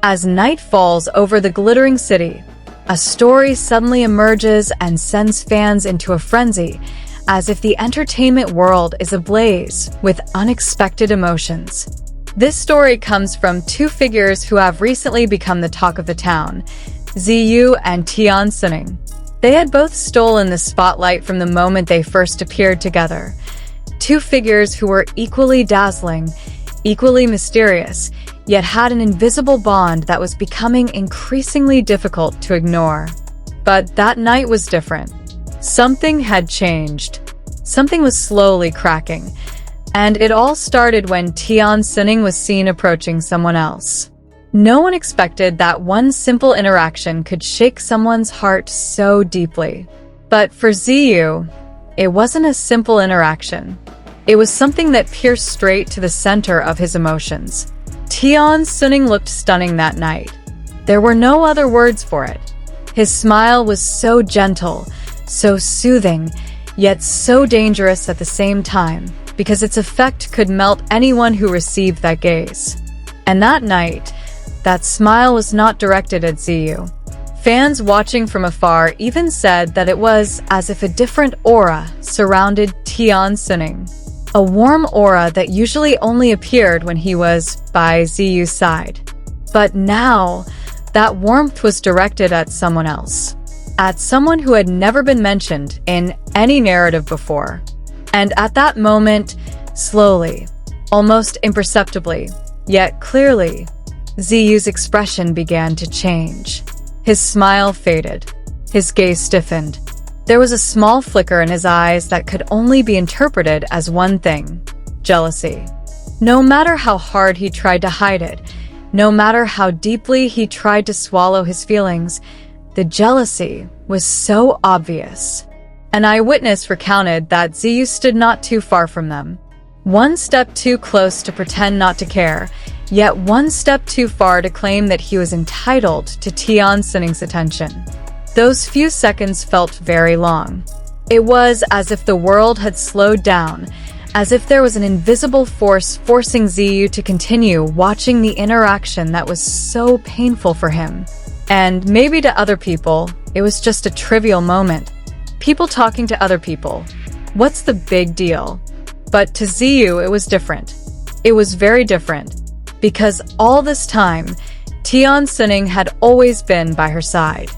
As night falls over the glittering city, a story suddenly emerges and sends fans into a frenzy, as if the entertainment world is ablaze with unexpected emotions. This story comes from two figures who have recently become the talk of the town, Ziyu and Tian Xuning. They had both stolen the spotlight from the moment they first appeared together. Two figures who were equally dazzling, equally mysterious, yet had an invisible bond that was becoming increasingly difficult to ignore. But that night was different. Something had changed. Something was slowly cracking. And it all started when Tion Xuning was seen approaching someone else. No one expected that one simple interaction could shake someone's heart so deeply. But for Ziyu, it wasn't a simple interaction. It was something that pierced straight to the center of his emotions. Tion Xuning looked stunning that night. There were no other words for it. His smile was so gentle, so soothing, yet so dangerous at the same time, because its effect could melt anyone who received that gaze. And that night, that smile was not directed at Ziyu. Fans watching from afar even said that it was as if a different aura surrounded Tion Xuning. A warm aura that usually only appeared when he was by Ziyu's side. But now, that warmth was directed at someone else. At someone who had never been mentioned in any narrative before. And at that moment, slowly, almost imperceptibly, yet clearly, Ziyu's expression began to change. His smile faded. His gaze stiffened. There was a small flicker in his eyes that could only be interpreted as one thing: jealousy. No matter how hard he tried to hide it, no matter how deeply he tried to swallow his feelings, the jealousy was so obvious. An eyewitness recounted that Ziyu stood not too far from them. One step too close to pretend not to care, yet one step too far to claim that he was entitled to Tion Xuning's attention. Those few seconds felt very long. It was as if the world had slowed down, as if there was an invisible force forcing Ziyu to continue watching the interaction that was so painful for him. And maybe to other people, it was just a trivial moment. People talking to other people. What's the big deal? But to Ziyu, it was different. It was very different. Because all this time, Tion Xuning had always been by her side.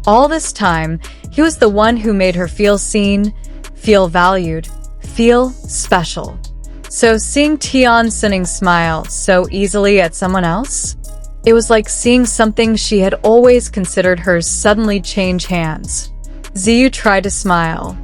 All this time, he was the one who made her feel seen, feel valued, feel special. So seeing Tion Xuning smile so easily at someone else, it was like seeing something she had always considered hers suddenly change hands. Ziyu tried to smile.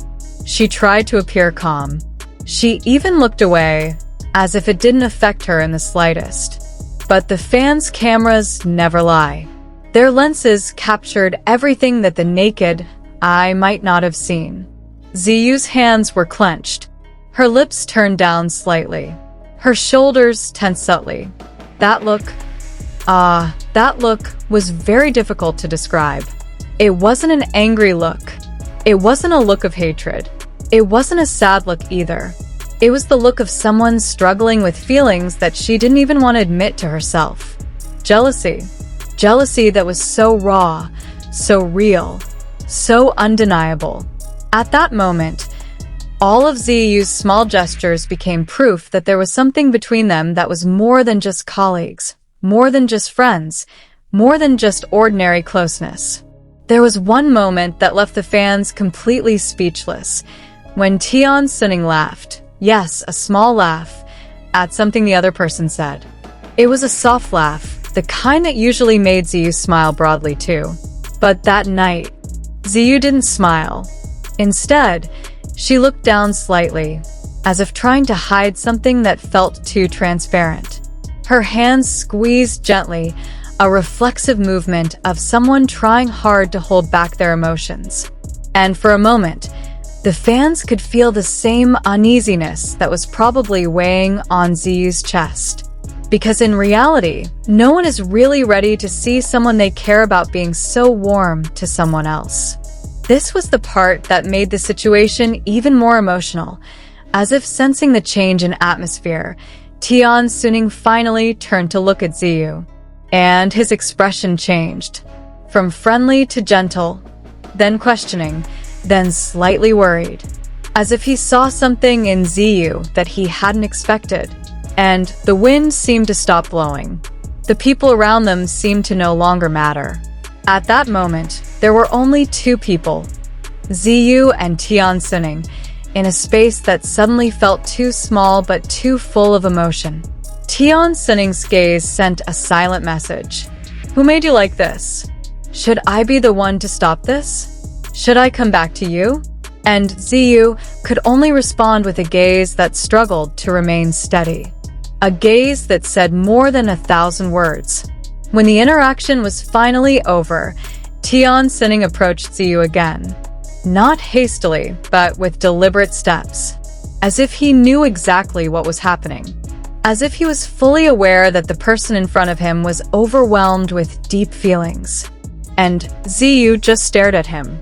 She tried to appear calm. She even looked away, as if it didn't affect her in the slightest. But the fans' cameras never lie. Their lenses captured everything that the naked eye might not have seen. Ziyu's hands were clenched. Her lips turned down slightly. Her shoulders tensed subtly. That look was very difficult to describe. It wasn't an angry look. It wasn't a look of hatred. It wasn't a sad look either. It was the look of someone struggling with feelings that she didn't even want to admit to herself. Jealousy. Jealousy that was so raw, so real, so undeniable. At that moment, all of Ziyu's small gestures became proof that there was something between them that was more than just colleagues, more than just friends, more than just ordinary closeness. There was one moment that left the fans completely speechless, when Tion Xuning laughed. Yes, a small laugh, at something the other person said. It was a soft laugh, the kind that usually made Ziyu smile broadly too. But that night, Ziyu didn't smile. Instead, she looked down slightly, as if trying to hide something that felt too transparent. Her hands squeezed gently, a reflexive movement of someone trying hard to hold back their emotions. And for a moment, the fans could feel the same uneasiness that was probably weighing on Ziyu's chest. Because in reality, no one is really ready to see someone they care about being so warm to someone else. This was the part that made the situation even more emotional. As if sensing the change in atmosphere, Tion Xuning finally turned to look at Ziyu. and his expression changed. From friendly to gentle, then questioning, then slightly worried. As if he saw something in Ziyu that he hadn't expected. And the wind seemed to stop blowing. The people around them seemed to no longer matter. At that moment, there were only two people, Ziyu and Tian Xuning, in a space that suddenly felt too small but too full of emotion. Tion Xuning's gaze sent a silent message. Who made you like this? Should I be the one to stop this? Should I come back to you? And Ziyu could only respond with a gaze that struggled to remain steady. A gaze that said more than 1,000 words. When the interaction was finally over, Tion Xuning approached Ziyu again. Not hastily, but with deliberate steps. As if he knew exactly what was happening. As if he was fully aware that the person in front of him was overwhelmed with deep feelings. And Ziyu just stared at him.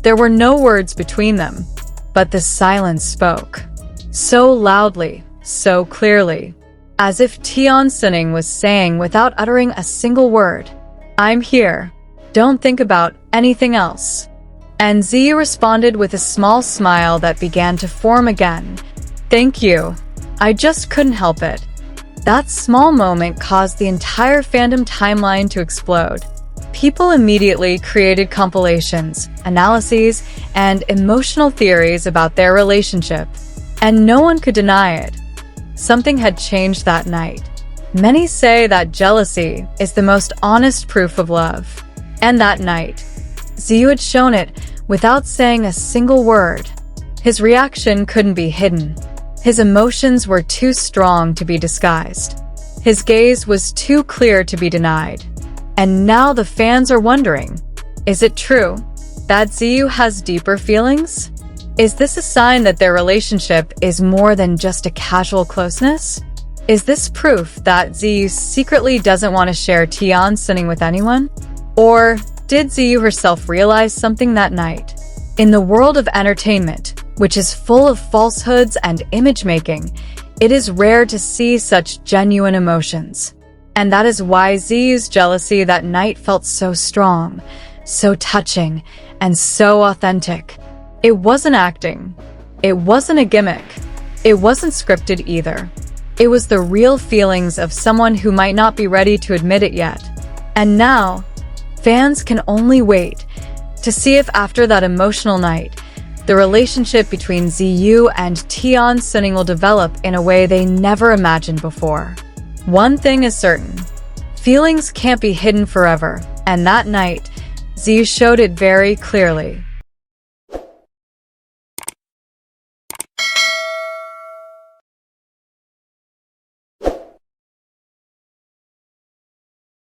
There were no words between them, but the silence spoke. So loudly, so clearly. As if Tion Xuning was saying without uttering a single word, I'm here. Don't think about anything else. And Ziyu responded with a small smile that began to form again. Thank you. I just couldn't help it. That small moment caused the entire fandom timeline to explode. People immediately created compilations, analyses, and emotional theories about their relationship, and no one could deny it. Something had changed that night. Many say that jealousy is the most honest proof of love. And that night, Ziyu had shown it without saying a single word. His reaction couldn't be hidden. His emotions were too strong to be disguised. His gaze was too clear to be denied. And now the fans are wondering, is it true that Ziyu has deeper feelings? Is this a sign that their relationship is more than just a casual closeness? Is this proof that Ziyu secretly doesn't want to share Tion Xuning with anyone? Or did Ziyu herself realize something that night? In the world of entertainment, which is full of falsehoods and image-making, it is rare to see such genuine emotions. And that is why Ziyu's jealousy that night felt so strong, so touching, and so authentic. It wasn't acting. It wasn't a gimmick. It wasn't scripted either. It was the real feelings of someone who might not be ready to admit it yet. And now, fans can only wait to see if after that emotional night, the relationship between Ziyu and Tion Xuning will develop in a way they never imagined before. One thing is certain, feelings can't be hidden forever, and that night, Ziyu showed it very clearly.